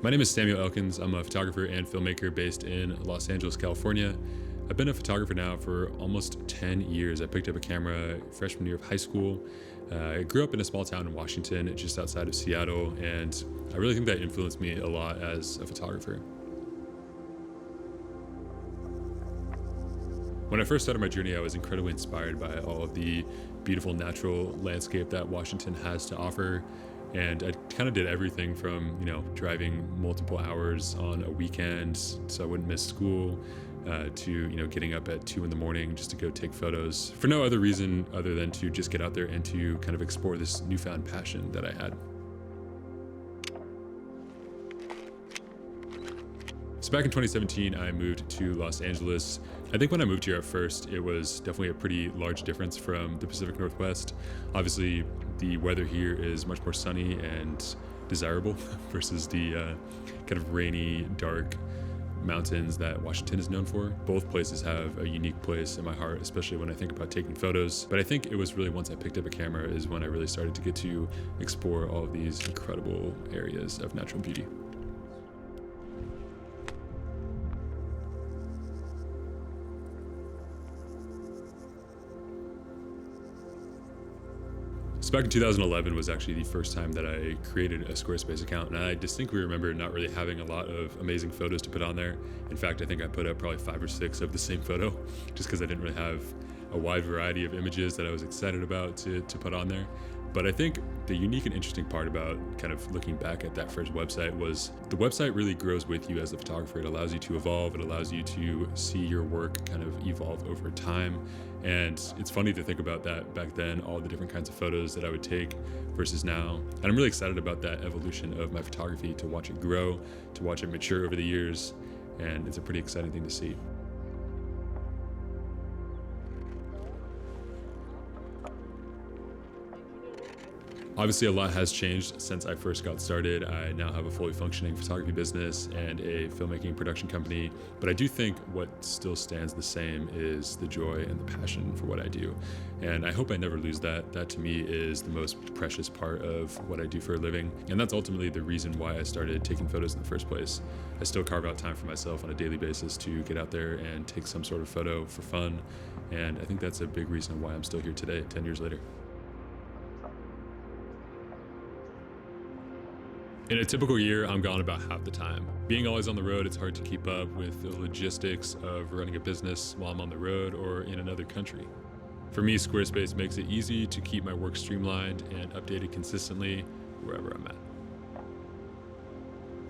My name is Samuel Elkins. I'm a photographer and filmmaker based in Los Angeles, California. I've been a photographer now for almost 10 years. I picked up a camera freshman year of high school. I grew up in a small town in Washington, just outside of Seattle, and I really think that influenced me a lot as a photographer. When I first started my journey, I was incredibly inspired by all of the beautiful natural landscape that Washington has to offer. And I kind of did everything from, driving multiple hours on a weekend so I wouldn't miss school, to, getting up at 2 a.m. just to go take photos for no other reason other than to just get out there and to kind of explore this newfound passion that I had. So back in 2017, I moved to Los Angeles. I think when I moved here at first, it was definitely a pretty large difference from the Pacific Northwest. Obviously, the weather here is much more sunny and desirable versus the kind of rainy, dark mountains that Washington is known for. Both places have a unique place in my heart, especially when I think about taking photos. But I think it was really once I picked up a camera is when I really started to get to explore all of these incredible areas of natural beauty. So back in 2011 was actually the first time that I created a Squarespace account, and I distinctly remember not really having a lot of amazing photos to put on there. In fact, I think I put up probably 5 or 6 of the same photo just because I didn't really have a wide variety of images that I was excited about to put on there. But I think the unique and interesting part about kind of looking back at that first website was the website really grows with you as a photographer. It allows you to evolve. It allows you to see your work kind of evolve over time. And it's funny to think about that back then, all the different kinds of photos that I would take versus now. And I'm really excited about that evolution of my photography, to watch it grow, to watch it mature over the years. And it's a pretty exciting thing to see. Obviously, a lot has changed since I first got started. I now have a fully functioning photography business and a filmmaking production company, but I do think what still stands the same is the joy and the passion for what I do. And I hope I never lose that. That to me is the most precious part of what I do for a living. And that's ultimately the reason why I started taking photos in the first place. I still carve out time for myself on a daily basis to get out there and take some sort of photo for fun. And I think that's a big reason why I'm still here today, 10 years later. In a typical year, I'm gone about half the time. Being always on the road, it's hard to keep up with the logistics of running a business while I'm on the road or in another country. For me, Squarespace makes it easy to keep my work streamlined and updated consistently wherever I'm at.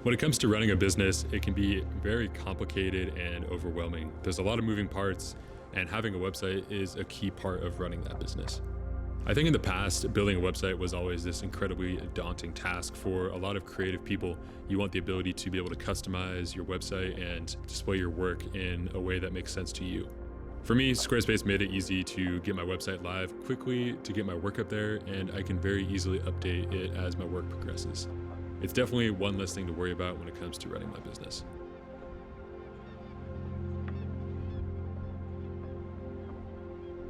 When it comes to running a business, it can be very complicated and overwhelming. There's a lot of moving parts, and having a website is a key part of running that business. I think in the past, building a website was always this incredibly daunting task for a lot of creative people. You want the ability to be able to customize your website and display your work in a way that makes sense to you. For me, Squarespace made it easy to get my website live quickly, to get my work up there, and I can very easily update it as my work progresses. It's definitely one less thing to worry about when it comes to running my business.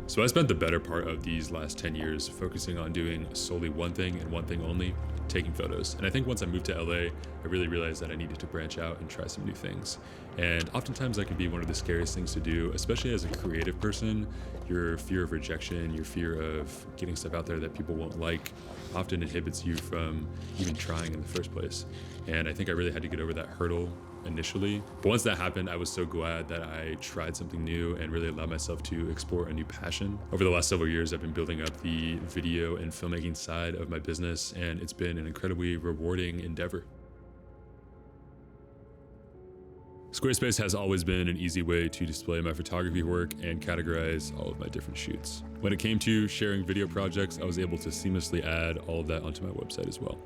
So I spent the better part of these last 10 years focusing on doing solely one thing and one thing only, taking photos. And I think once I moved to LA, I really realized that I needed to branch out and try some new things. And oftentimes that can be one of the scariest things to do, especially as a creative person. Your fear of rejection, your fear of getting stuff out there that people won't like often inhibits you from even trying in the first place. And I think I really had to get over that hurdle initially. But once that happened, I was so glad that I tried something new and really allowed myself to explore a new passion. Over the last several years, I've been building up the video and filmmaking side of my business, and it's been an incredibly rewarding endeavor. Squarespace has always been an easy way to display my photography work and categorize all of my different shoots. When it came to sharing video projects, I was able to seamlessly add all of that onto my website as well.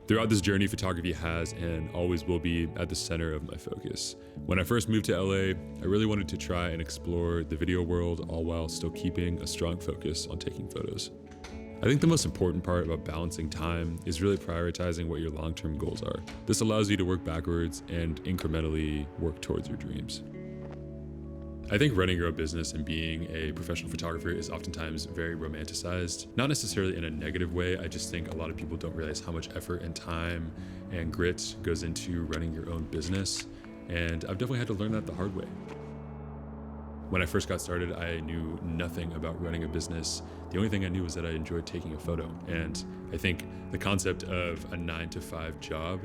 Throughout this journey, photography has and always will be at the center of my focus. When I first moved to LA, I really wanted to try and explore the video world, all while still keeping a strong focus on taking photos. I think the most important part about balancing time is really prioritizing what your long-term goals are. This allows you to work backwards and incrementally work towards your dreams. I think running your own business and being a professional photographer is oftentimes very romanticized. Not necessarily in a negative way. I just think a lot of people don't realize how much effort and time and grit goes into running your own business. And I've definitely had to learn that the hard way. When I first got started, I knew nothing about running a business. The only thing I knew was that I enjoyed taking a photo. And I think the concept of a 9-to-5 job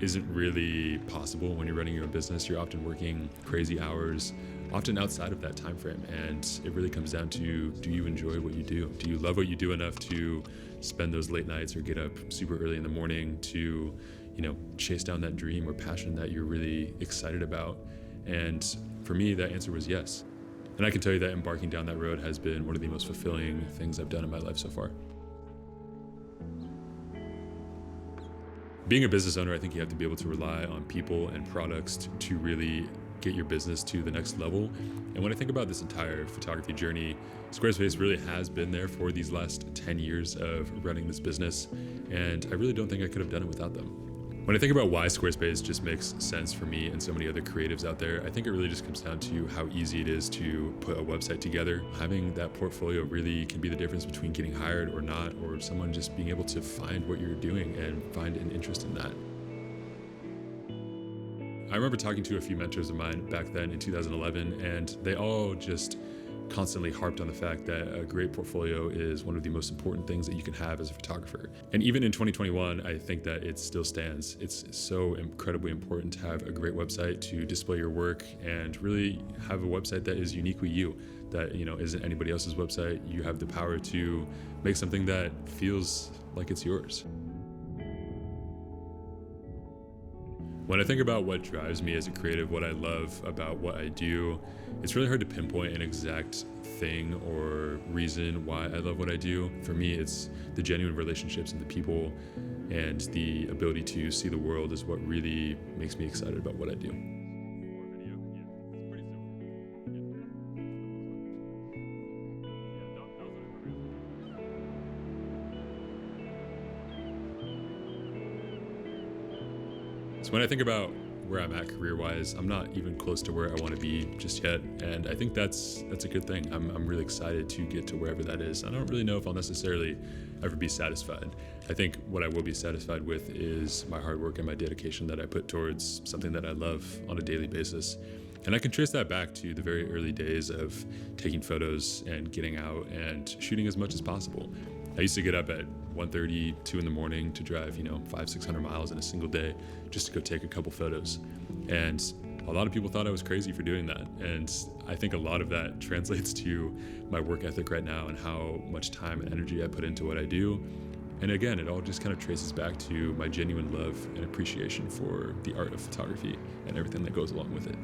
isn't really possible when you're running your own business. You're often working crazy hours, often outside of that time frame. And it really comes down to, do you enjoy what you do? Do you love what you do enough to spend those late nights or get up super early in the morning to, chase down that dream or passion that you're really excited about? And for me, that answer was yes. And I can tell you that embarking down that road has been one of the most fulfilling things I've done in my life so far. Being a business owner, I think you have to be able to rely on people and products to really get your business to the next level. And when I think about this entire photography journey, Squarespace really has been there for these last 10 years of running this business. And I really don't think I could have done it without them. When I think about why Squarespace just makes sense for me and so many other creatives out there, I think it really just comes down to how easy it is to put a website together. Having that portfolio really can be the difference between getting hired or not, or someone just being able to find what you're doing and find an interest in that. I remember talking to a few mentors of mine back then in 2011, and they all just constantly harped on the fact that a great portfolio is one of the most important things that you can have as a photographer. And even in 2021, I think that it still stands. It's so incredibly important to have a great website to display your work and really have a website that is uniquely you, that isn't anybody else's website. You have the power to make something that feels like it's yours. When I think about what drives me as a creative, what I love about what I do, it's really hard to pinpoint an exact thing or reason why I love what I do. For me, it's the genuine relationships and the people and the ability to see the world is what really makes me excited about what I do. So when I think about where I'm at career-wise, I'm not even close to where I want to be just yet, and I think that's a good thing. I'm really excited to get to wherever that is. I don't really know if I'll necessarily ever be satisfied. I think what I will be satisfied with is my hard work and my dedication that I put towards something that I love on a daily basis. And I can trace that back to the very early days of taking photos and getting out and shooting as much as possible. I used to get up at 1:30, 2 in the morning to drive, 500-600 miles in a single day just to go take a couple photos. And a lot of people thought I was crazy for doing that. And I think a lot of that translates to my work ethic right now and how much time and energy I put into what I do. And again, it all just kind of traces back to my genuine love and appreciation for the art of photography and everything that goes along with it.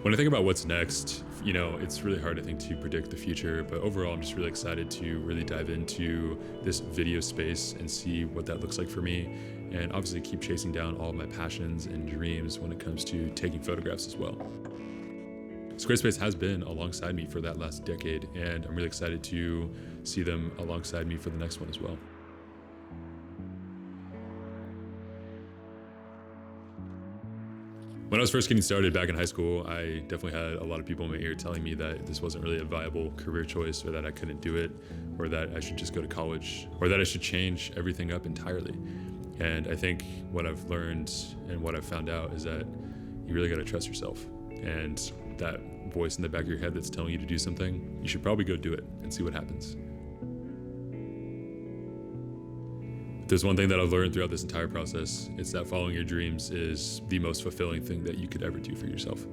When I think about what's next, it's really hard, I think, to predict the future, but overall, I'm just really excited to really dive into this video space and see what that looks like for me, and obviously keep chasing down all of my passions and dreams when it comes to taking photographs as well. Squarespace has been alongside me for that last decade, and I'm really excited to see them alongside me for the next one as well. When I was first getting started back in high school, I definitely had a lot of people in my ear telling me that this wasn't really a viable career choice, or that I couldn't do it, or that I should just go to college, or that I should change everything up entirely. And I think what I've learned and what I've found out is that you really got to trust yourself. And that voice in the back of your head that's telling you to do something, you should probably go do it and see what happens. If there's one thing that I've learned throughout this entire process, it's that following your dreams is the most fulfilling thing that you could ever do for yourself.